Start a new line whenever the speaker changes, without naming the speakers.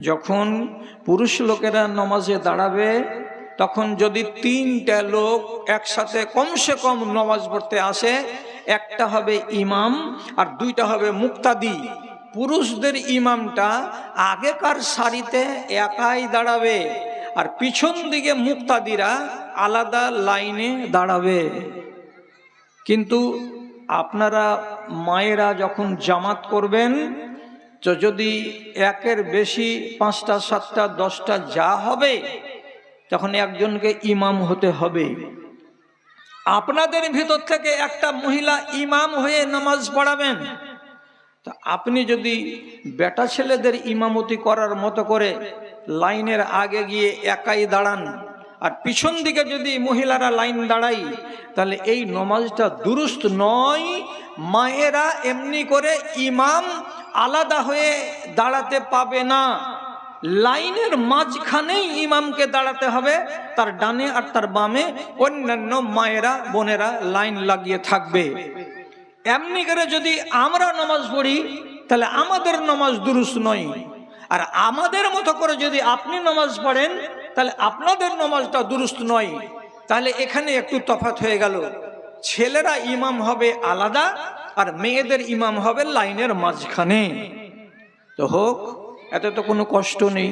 যখন পুরুষ লোকেরা নামাজে দাঁড়াবে তখন যদি তিনটা লোক একসাথে কমসে কম নামাজ পড়তে আসে, একটা হবে ইমাম আর দুইটা হবে মুক্তাদি। পুরুষদের ইমামটা আগেকার সারিতে একাই দাঁড়াবে আর পিছন দিকে মুক্তাদিরা আলাদা লাইনে দাঁড়াবে। কিন্তু আপনারা মায়েরা যখন জামাত করবেন তো যদি একের বেশি 5টা 7টা 10টা যা হবে তখন একজনকে ইমাম হতে হবে। আপনাদের ভিতর থেকে একটা মহিলা ইমাম হয়ে নামাজ পড়াবেন। তা আপনি যদি বেটা ছেলেদের ইমামতি করার মতো করে লাইনের আগে গিয়ে একাই দাঁড়ান আর পিছন দিকে যদি মহিলারা লাইন দাঁড়াই, তাহলে এই নামাজটা দুরুস্ত নয়। মায়েরা এমনি করে ইমাম আলাদা হয়ে দাঁড়াতে পাবে না, লাইনের মাঝখানেই ইমামকে দাঁড়াতে হবে, তার ডানে আর তার বামে অন্যান্য মায়েরা বোনেরা লাইন লাগিয়ে থাকবে। এমনি করে যদি আমরা নামাজ পড়ি তাহলে আমাদের নামাজ দুরুস্ত নয়, আর আমাদের মতো করে যদি আপনি নামাজ পড়েন তাহলে আপনাদের নামাজটা দুরুস্ত নয়। তাহলে এখানে একটু তফাৎ হয়ে গেল, ছেলেরা ইমাম হবে আলাদা আর মেয়েদের ইমাম হবে লাইনের মাঝখানে। তো হোক, এতে তো কোনো কষ্ট নেই।